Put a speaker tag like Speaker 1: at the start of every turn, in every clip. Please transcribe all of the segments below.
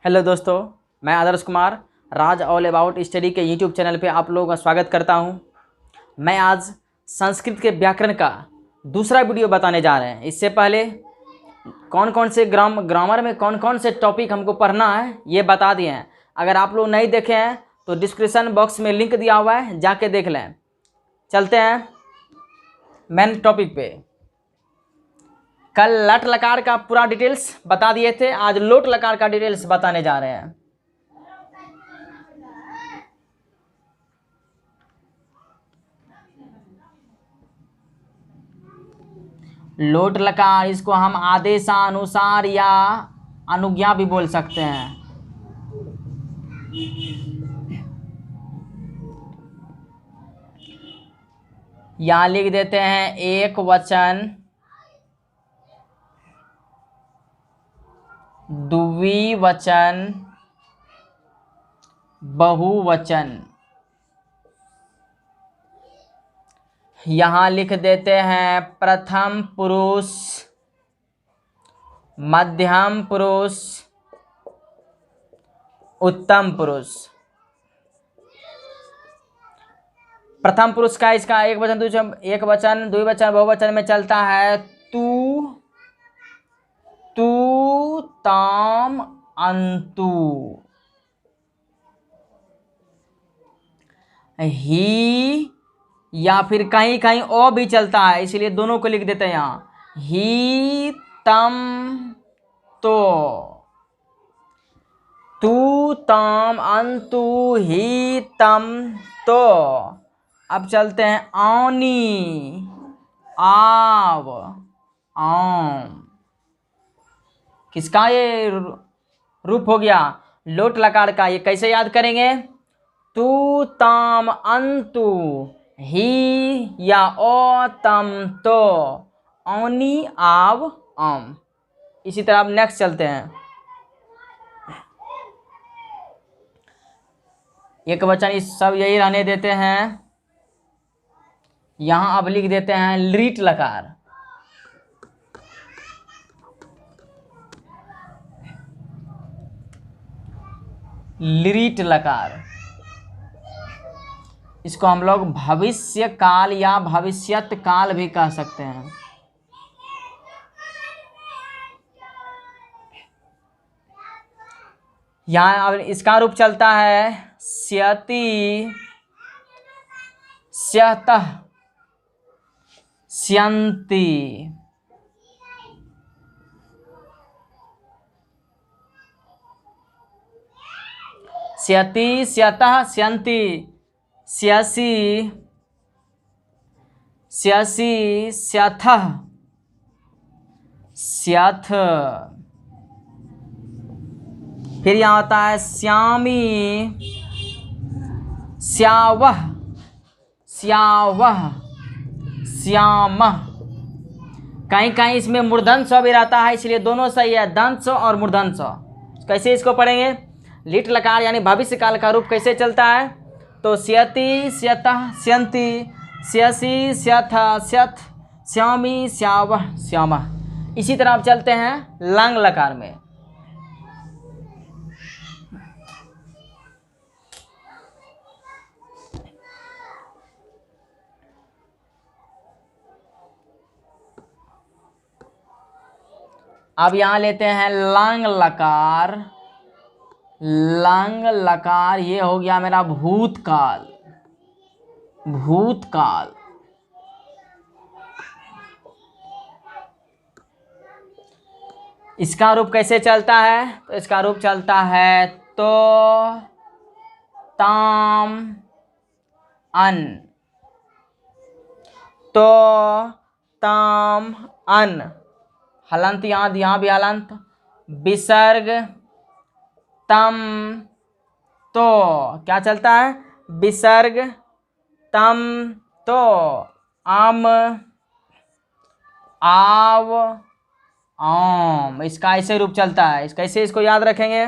Speaker 1: Hello दोस्तों, मैं Adarsh Kumar Raj all about study के यूट्यूब चैनल पे आप लोगों का स्वागत करता हूं। मैं आज संस्कृत के व्याकरण का दूसरा वीडियो बताने जा रहे हैं। इससे पहले कौन कौन से ग्रामर में कौन कौन से टॉपिक हमको पढ़ना है ये बता दिए हैं। अगर आप लोग नहीं देखे हैं तो डिस्क्रिप्शन बॉक्स में लिंक दिया हुआ है, जाके देख लें। चलते हैं मेन टॉपिक पे। कल लट लकार का पूरा डिटेल्स बता दिए थे, आज लोट लकार का डिटेल्स बताने जा रहे हैं। लोट लकार, इसको हम आदेशानुसार या अनुज्ञा भी बोल सकते हैं। यहां लिख देते हैं एक वचन, द्विवचन, बहुवचन। यहां लिख देते हैं प्रथम पुरुष, मध्यम पुरुष, उत्तम पुरुष। प्रथम पुरुष का इसका एक वचन द्विवचन बहुवचन में चलता है तू, ताम, अंतु। ही या फिर कहीं कहीं ओ भी चलता है, इसलिए दोनों को लिख देते हैं यहां। ही तम तो, तू ताम अंतु ही तम तो। अब चलते हैं आनी, आव, आम। किसका ये रूप हो गया? लोट लकार का। ये कैसे याद करेंगे? तू ताम अंतु ही या ओ तम तो, औनी आव आम। इसी तरह अब नेक्स्ट चलते हैं। एक वचन इस सब यही रहने देते हैं। यहां अब लिख देते हैं लीट लकार। लीट लकार, इसको हम लोग भविष्य काल या भविष्यत काल भी कह सकते हैं। यहाँ अब इसका रूप चलता है स्यति, स्यतः, स्यन्ति। स्यति, स्यतः, स्यन्ति। स्यसि, स्यसि, स्यथः, स्यथ। फिर यहाँ आता है श्यामी, श्यावह, श्यावह, श्यामः। कहीं कहीं इसमें मूर्धन्य स्व भी रहता है, इसलिए दोनों सही है, दंत स्व और मूर्धन्य स्व। कैसे इसको पढ़ेंगे? लिट लकार यानी भविष्य काल का रूप कैसे चलता है? तो स्यति, स्यतः, स्यन्ति, स्यसि, स्यथः, स्यथ, श्यामी, श्यावः, श्यामः। इसी तरह आप चलते हैं लंग लकार में। अब यहां लेते हैं लंग लकार। लंग लकार ये हो गया मेरा भूतकाल, भूतकाल। इसका रूप कैसे चलता है? तो इसका रूप चलता है तो, ताम, अन, तो, ताम, अन। हलंत यहाँ भी हलंत। विसर्ग, तम, तो। क्या चलता है? विसर्ग, तम, तो, आम, आव, आम। इसका ऐसे रूप चलता है। कैसे इसको याद रखेंगे?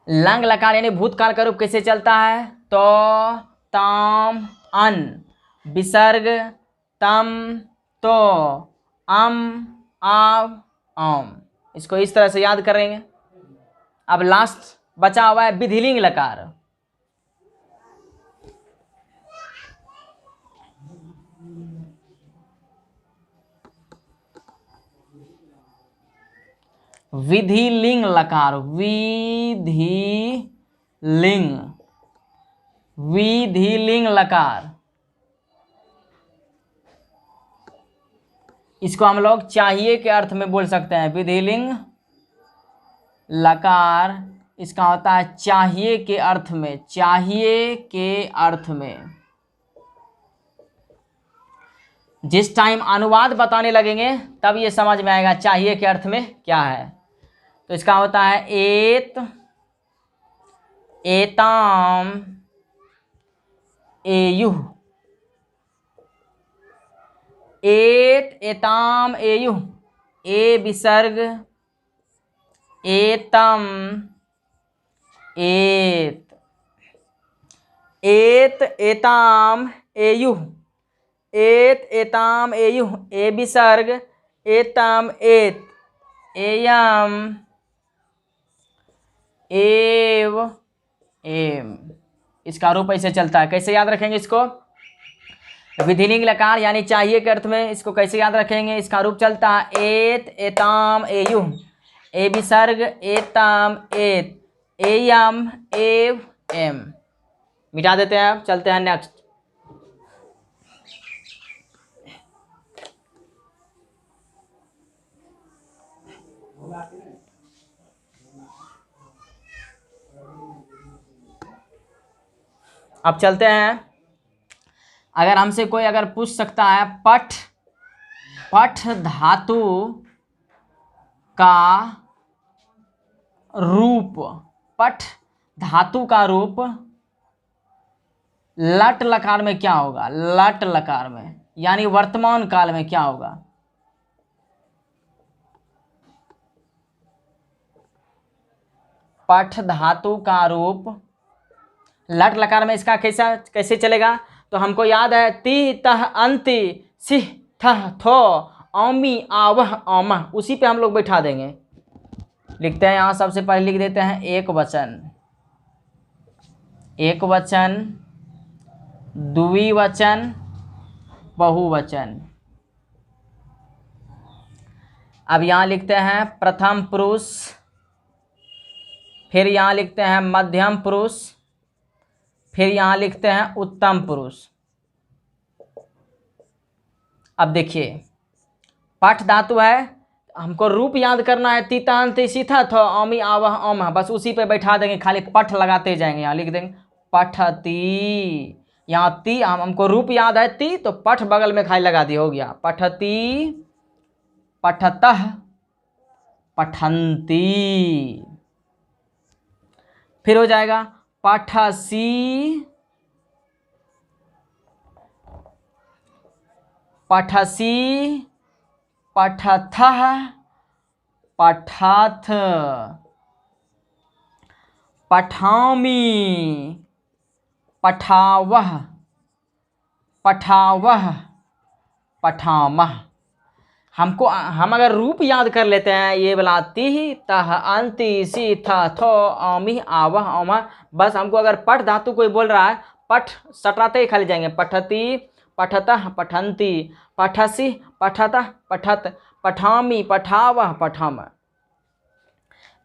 Speaker 1: लंग लकार यानी भूतकाल का रूप कैसे चलता है? तो, ताम, अन, विसर्ग, तम, तो, आम, आव, आम। इसको इस तरह से याद करेंगे। अब लास्ट बचा हुआ है विधिलिंग लकार। विधिलिंग लकार, विधिलिंग लकार, इसको हम लोग चाहिए के अर्थ में बोल सकते हैं। विधिलिंग लकार इसका होता है चाहिए के अर्थ में, चाहिए के अर्थ में। जिस टाइम अनुवाद बताने लगेंगे तब ये समझ में आएगा चाहिए के अर्थ में क्या है। तो इसका होता है एत, एताम, एयुः, एत, एताम, एयुः, ए विसर्ग, एतम, एत, एत, एताम, एयुः, एत, एताम, एयुः, ए विसर्ग, एतम, एत, एयम, एव, एम। इसका रूप ऐसे चलता है। कैसे याद रखेंगे इसको? विधिलिंग लकार यानी चाहिए के अर्थ में इसको कैसे याद रखेंगे? इसका रूप चलता है एत, एताम, एयुः, ए विसर्ग, एतम, एत, एयम, एव, एम। मिटा देते हैं। अब चलते हैं नेक्स्ट। अब चलते हैं। अगर हमसे कोई अगर पूछ सकता है पठ, पठ धातु का रूप, पठ धातु का रूप लट लकार में क्या होगा? लट लकार में यानी वर्तमान काल में क्या होगा? पठ धातु का रूप लट लकार में इसका कैसे चलेगा? तो हमको याद है ती, तह, अंति, सिह, थह, थो, औमी, आवह, औमह, उसी पे हम लोग बैठा देंगे। लिखते हैं यहाँ सबसे पहले लिख देते हैं एक वचन, एक वचन, द्विवचन, बहुवचन। अब यहाँ लिखते हैं प्रथम पुरुष, फिर यहाँ लिखते हैं मध्यम पुरुष, फिर यहाँ लिखते हैं उत्तम पुरुष। अब देखिए पठ धातु है, हमको रूप याद करना है तीता, अंति, सीथा, थो, औमी, आवह, औमह, बस उसी पे बैठा देंगे, खाली पठ लगाते जाएंगे। यहाँ लिख देंगे पठती, यहाँ ती हमको रूप याद है ती, तो पठ बगल में खाली लगा दिया, हो गया पठती, पठतः, पठन्ति। फिर हो जाएगा पठसी, पठसी, पठथः, पठथ, पठामि, पठावः, पठावः, पठामः। हम अगर रूप याद कर लेते हैं ये वाला ति, तह, अंति, सी, था, थो, औमी, आवह, औमह, बस हमको अगर पठ धातु कोई बोल रहा है पठ सटाते ही खाली जाएंगे। पठती, पठतः, पठन्ति, पठसी, पठतः, पठत, पठामि, पठावह, पठामः।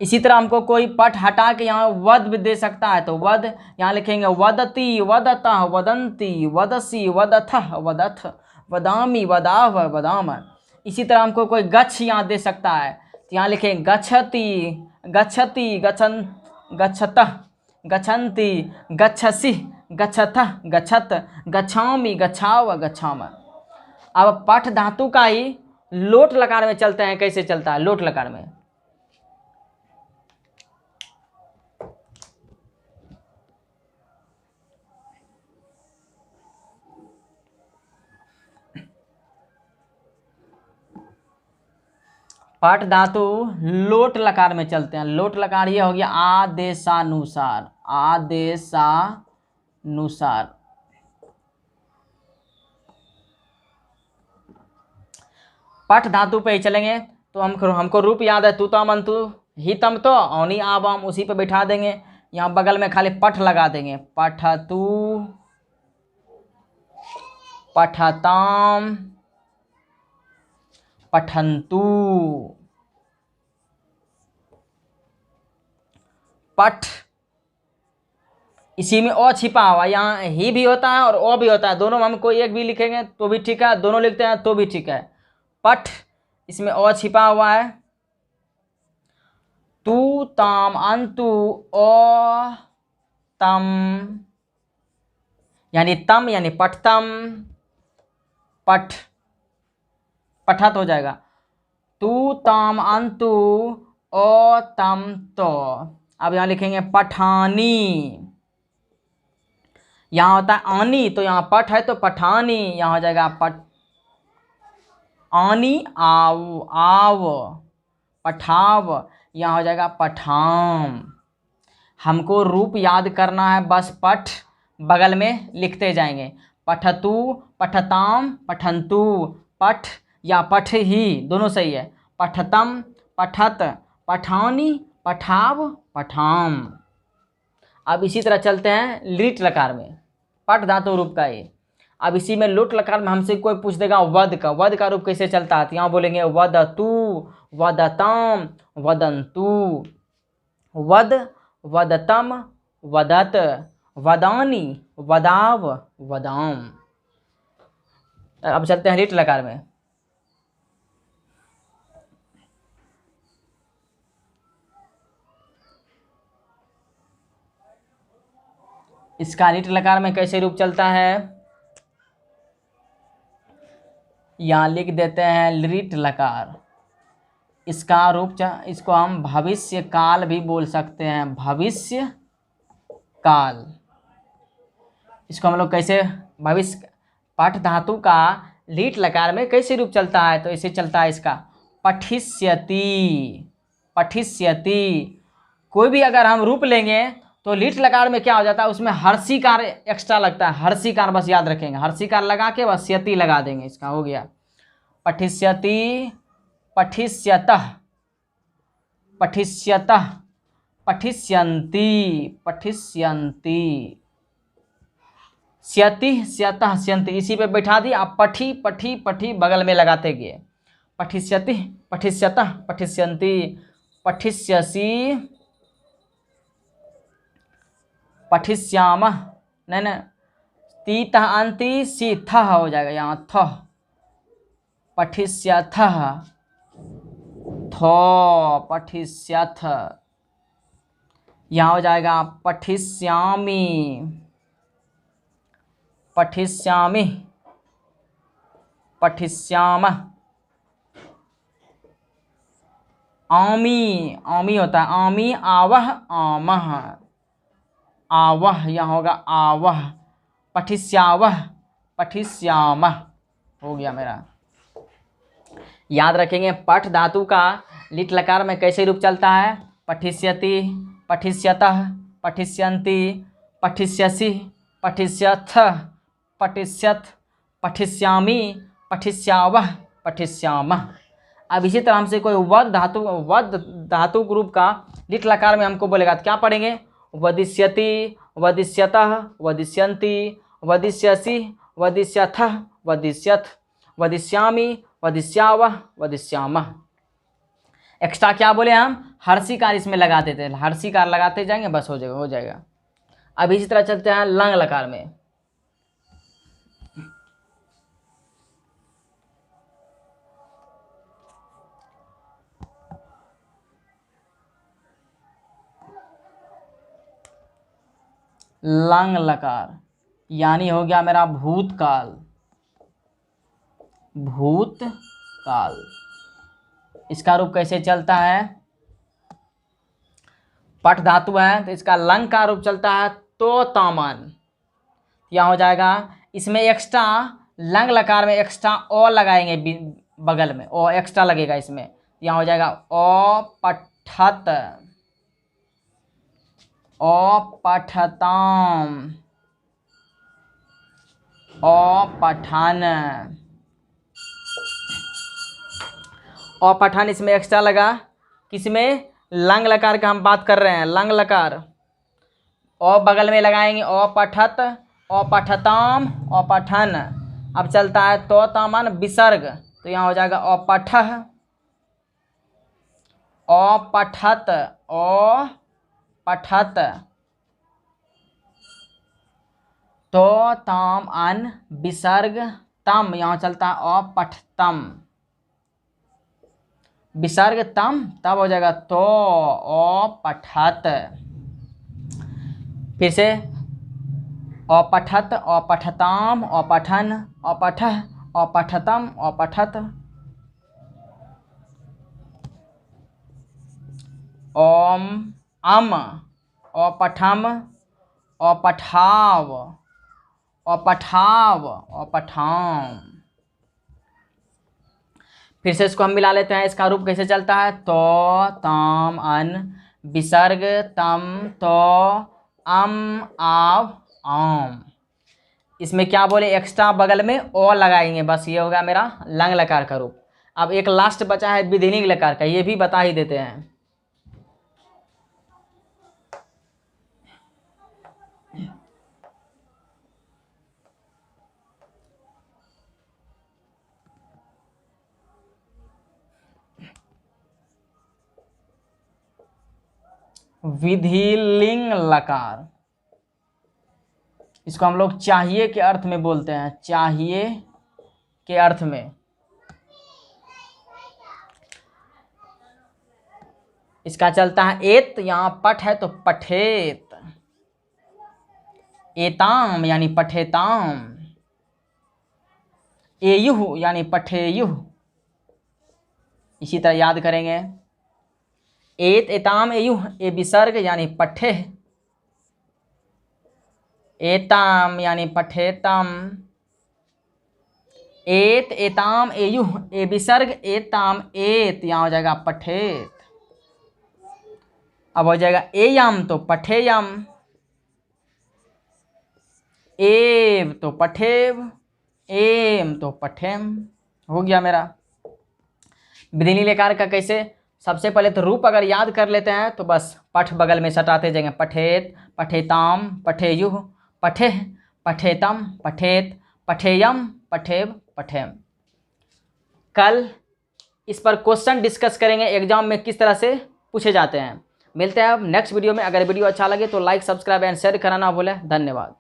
Speaker 1: इसी तरह हमको कोई पठ हटा के यहाँ वद भी दे सकता है, तो वद यहाँ लिखेंगे वदति, वदतः, वदन्ति, वदसी, वदथः, वदथ, वदामि, वदावह, वदामः। इसी तरह हमको कोई गच्छ यहाँ दे सकता है, तो यहाँ लिखेंगे गच्छति, गच्छति, गच्छन, गच्छतः, गच्छन्ति, गच्छसि, गच्छतः, गच्छत, गच्छामि, गच्छाव, गच्छामः। अब पठ धातु का ही लोट लकार में चलते हैं। कैसे चलता है लोट लकार में? पठ धातु लोट लकार में चलते हैं। लोट लकार ये हो गया आदेशानुसार, आदेशानुसार। पठ धातु पे ही चलेंगे। तो हमको रूप याद है, तू तम अंतु ही तम, तो औनी आवाम उसी पे बैठा देंगे। यहाँ बगल में खाली पठ लगा देंगे, पठतु पठताम पठन्तु। पठ, इसी में ओ छिपा हुआ, यहाँ ही भी होता है और ओ भी होता है, दोनों में हम कोई एक भी लिखेंगे तो भी ठीक है, दोनों लिखते हैं तो भी ठीक है। पठ, इसमें ओ छिपा हुआ है। तू ताम अंतु ओ तम, यानी तम यानी पठतम, पठ पठत हो जाएगा। तू ताम अंतु ओ तम तो। अब यहाँ लिखेंगे पठानी, यहाँ होता है आनी, तो यहाँ पठ है तो पठानी, यहाँ हो जाएगा पठ आनी आव आव, पठाव, यहाँ हो जाएगा पठाम। हमको रूप याद करना है, बस पठ बगल में लिखते जाएंगे, पठतु पठताम पठन्तु। पठ या पठ ही दोनों सही है, पठतम पठत पठानी पठाव पठाम। अब इसी तरह चलते हैं लिट लकार में, पठ धातु रूप का ये। अब इसी में लुट लकार में हमसे कोई पूछ देगा वद का, वद का रूप कैसे चलता है, तो यहाँ बोलेंगे वदतु वदताम वदन्तु। वद वदतम वदत वदानी वदाव वदाम। अब चलते हैं लिट लकार में। इसका लिट लकार में कैसे रूप चलता है, यहाँ लिख देते हैं लिट लकार। इसका रूप इसको हम भविष्य काल भी बोल सकते हैं, भविष्य काल। इसको हम लोग कैसे भविष्य, पठ धातु का लीट लकार में कैसे रूप चलता है, तो ऐसे चलता है इसका पठिष्यति पठिष्यति। कोई भी अगर हम रूप लेंगे तो लीट लकार में क्या हो जाता है, उसमें हर्षिकार एक्स्ट्रा लगता है, हर्षिकार बस याद रखेंगे, हर्षिकार लगा के बस यति लगा देंगे, इसका हो गया पठिष्यति पठिष्यतः पठिष्यतः पठिष्यन्ति पठिष्यन्ति। स्यति स्यतः स्यन्ति, इसी पे बैठा दी आप, पठी पठी पठी बगल में लगाते गए, पठिष्यति पठिष्यतः पठिष्यन्ति पठिष्यसि पठिष्यामः, नहीं तीतः अंति सी थः हो जाएगा, यहाँ थः पठिष्यथः थो पठिष्यथ, यहाँ हो जाएगा पठिष्यामि पठिष्यामि पठिष्यामः। आमी, आमी होता है आमी आवह आमः, आवह यहाँ होगा आवह, पठिष्यावह पठिष्यामः हो गया मेरा। याद रखेंगे पठ धातु का लिट लकार में कैसे रूप चलता है, पठिष्यति पठिष्यतः पठिष्यन्ति पठिष्यसि पठिष्यथ पठिष्यथ पठिष्यामि पठिष्यावः पठिष्यामः। अब इसी तरह हमसे कोई वद धातु ग्रुप का लिट लकार में हमको बोलेगा तो क्या पढ़ेंगे, वदिष्यति वदिष्यतः वदिष्यन्ति वदिष्यसि वदिष्यथः वदिष्यथ वदिष्यामि वदिष्यावः वदिष्यामः। एक्स्ट्रा क्या बोले हम, हर्षिकार इसमें लगा देते हैं, हर्षिकार लगाते जाएंगे बस हो जाएगा। अब इसी तरह चलते हैं लंग लकार में। लंग लकार यानी हो गया मेरा भूतकाल, भूतकाल। इसका रूप कैसे चलता है, पठ धातु है तो इसका लंग का रूप चलता है तो तामन, यहाँ हो जाएगा। इसमें एक्स्ट्रा लंग लकार में एक्स्ट्रा ओ लगाएंगे बगल में, ओ एक्स्ट्रा लगेगा इसमें, यहाँ हो जाएगा ओ पठत ओ पठताम ओ पठन औ पठन इसमें एक्स्ट्रा लगा, किसमें, लंग लकार का हम बात कर रहे हैं, लंग लकार। औ बगल में लगाएंगे औ पठत, औ पठताम, औ पठन। अब चलता है तो तामन विसर्ग, तो यहाँ हो जाएगा औ पठह, औ पठत, औ पठत, तो ताम अन विसर्ग तम, यहाँ चलता है औ पठतम, विसर्ग तम, तब हो जाएगा तो औ पठत। फिर से औ पठत, औ पठताम, औ पठन, औ पठह, औ पठतम, औ पठत, ओम अम, औ पठम, औ पठाव, औ पठाव, औ पठाम। फिर से इसको हम मिला लेते हैं, इसका रूप कैसे चलता है, तो ताम अन विसर्ग तम, तो अम आव आम। इसमें क्या बोले, एक्स्ट्रा बगल में ओ लगाएंगे, बस ये होगा मेरा लंग लकार का रूप। अब एक लास्ट बचा है विधिलिंग लकार का, ये भी बता ही देते हैं। विधिलिंग लकार, इसको हम लोग चाहिए के अर्थ में बोलते हैं, चाहिए के अर्थ में। इसका चलता है एत, यहाँ पठ है तो पठेत, एताम यानी पठेताम, एयुह यानी पठेयुह। इसी तरह याद करेंगे, एत एताम एयुह, ए विसर्ग यानी पठे, एताम यानी पठेतम, एत एताम एयुह, ए विसर्ग एताम एत, यहाँ हो जाएगा पठेत। अब हो जाएगा एयम तो पठेयम, एव तो पठेव, एम तो पठेम। हो गया मेरा विधिलिंग लकार का। कैसे, सबसे पहले तो रूप अगर याद कर लेते हैं तो बस पठ बगल में सटाते जाएंगे, पठेत, पठेताम, पठेयुह, पठेह, पठेतम, पठेत, पठेयम, पठेव, पठेम। कल इस पर क्वेश्चन डिस्कस करेंगे एग्जाम में किस तरह से पूछे जाते हैं। मिलते हैं अब नेक्स्ट वीडियो में। अगर वीडियो अच्छा लगे तो लाइक, सब्सक्राइब एंड शेयर करना ना भूलें। धन्यवाद।